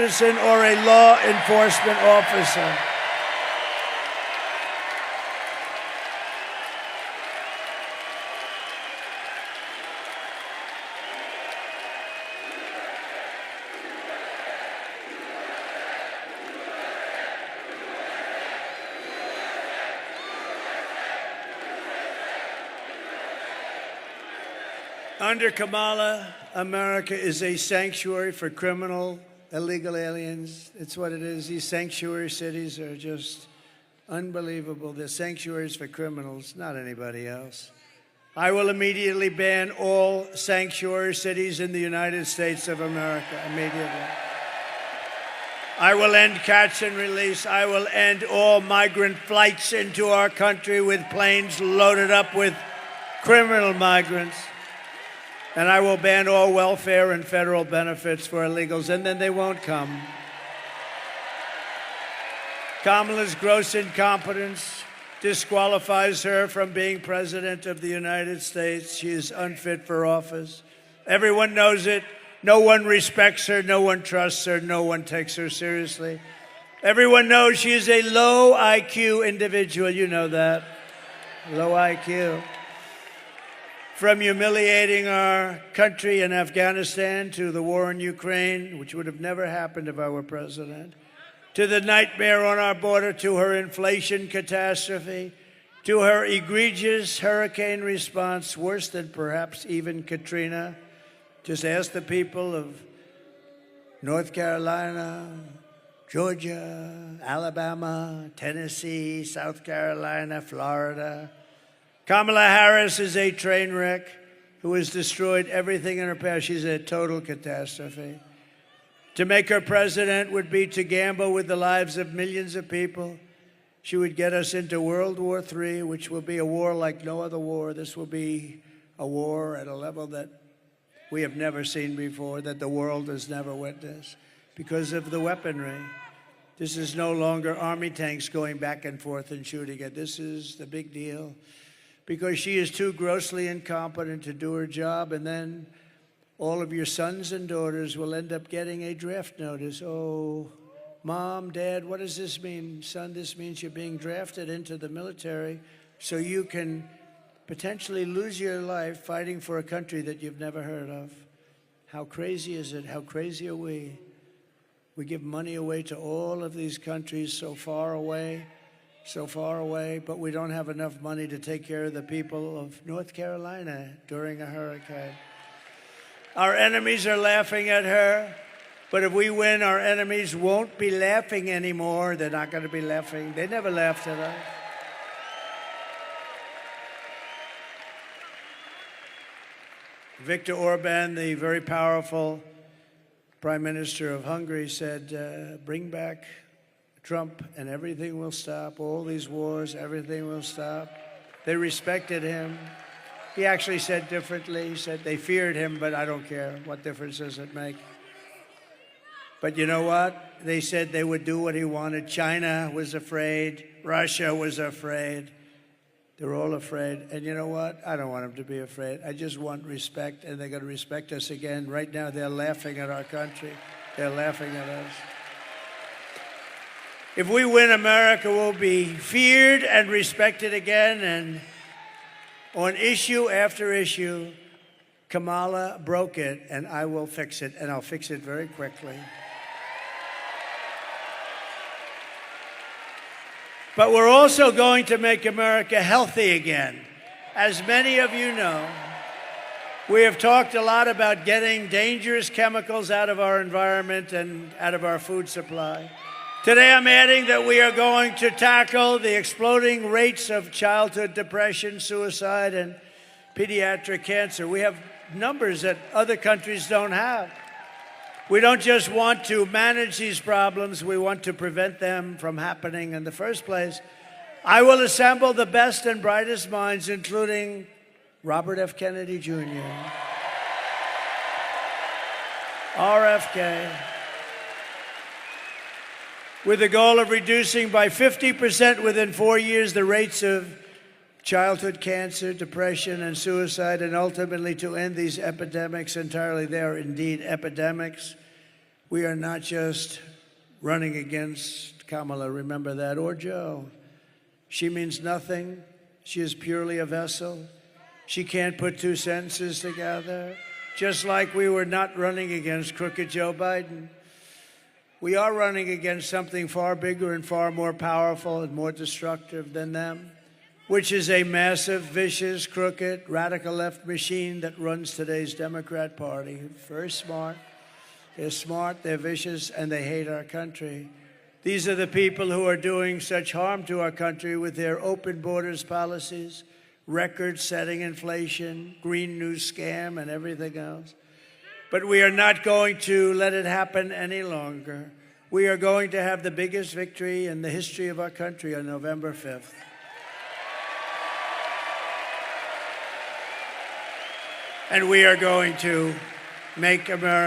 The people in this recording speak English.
citizen or a law enforcement officer. Under Kamala, America is a sanctuary for criminal, illegal aliens. It's what it is. These sanctuary cities are just unbelievable. They're sanctuaries for criminals, not anybody else. I will immediately ban all sanctuary cities in the United States of America, immediately. I will end catch and release. I will end all migrant flights into our country with planes loaded up with criminal migrants. And I will ban all welfare and federal benefits for illegals, and then they won't come. Kamala's gross incompetence disqualifies her from being president of the United States. She is unfit for office. Everyone knows it. No one respects her. No one trusts her. No one takes her seriously. Everyone knows she is a low IQ individual. You know that. Low IQ. From humiliating our country in Afghanistan to the war in Ukraine, which would have never happened if I were president, to the nightmare on our border, to her inflation catastrophe, to her egregious hurricane response, worse than perhaps even Katrina. Just ask the people of North Carolina, Georgia, Alabama, Tennessee, South Carolina, Florida. Kamala Harris is a train wreck who has destroyed everything in her path. She's a total catastrophe. To make her president would be to gamble with the lives of millions of people. She would get us into World War III, which will be a war like no other war. This will be a war at a level that we have never seen before, that the world has never witnessed, because of the weaponry. This is no longer army tanks going back and forth and shooting it. This is the big deal. Because she is too grossly incompetent to do her job, and then all of your sons and daughters will end up getting a draft notice. Oh, Mom, Dad, what does this mean? Son, this means you're being drafted into the military so you can potentially lose your life fighting for a country that you've never heard of. How crazy is it? How crazy are we? We give money away to all of these countries so far away, but we don't have enough money to take care of the people of North Carolina during a hurricane. Our enemies are laughing at her, but if we win, our enemies won't be laughing anymore. They're not going to be laughing. They never laughed at us. Viktor Orban, the very powerful Prime Minister of Hungary, said, bring back Trump and everything will stop. All these wars, everything will stop. They respected him. He actually said differently. He said they feared him, but I don't care. What difference does it make? But you know what? They said they would do what he wanted. China was afraid. Russia was afraid. They're all afraid. And you know what? I don't want them to be afraid. I just want respect, and they're going to respect us again. Right now, they're laughing at our country. They're laughing at us. If we win, America will be feared and respected again. And on issue after issue, Kamala broke it, and I will fix it, and I'll fix it very quickly. But we're also going to make America healthy again. As many of you know, we have talked a lot about getting dangerous chemicals out of our environment and out of our food supply. Today, I'm adding that we are going to tackle the exploding rates of childhood depression, suicide, and pediatric cancer. We have numbers that other countries don't have. We don't just want to manage these problems, we want to prevent them from happening in the first place. I will assemble the best and brightest minds, including Robert F. Kennedy Jr., RFK, with the goal of reducing by 50% within 4 years the rates of childhood cancer, depression, and suicide, and ultimately to end these epidemics entirely. They are indeed epidemics. We are not just running against Kamala, remember that, or Joe. She means nothing. She is purely a vessel. She can't put two sentences together. Just like we were not running against crooked Joe Biden. We are running against something far bigger and far more powerful and more destructive than them, which is a massive, vicious, crooked, radical left machine that runs today's Democrat Party. Very smart. They're smart, they're vicious, and they hate our country. These are the people who are doing such harm to our country with their open borders policies, record-setting inflation, Green New Scam, and everything else. But we are not going to let it happen any longer. We are going to have the biggest victory in the history of our country on November 5th. And we are going to make America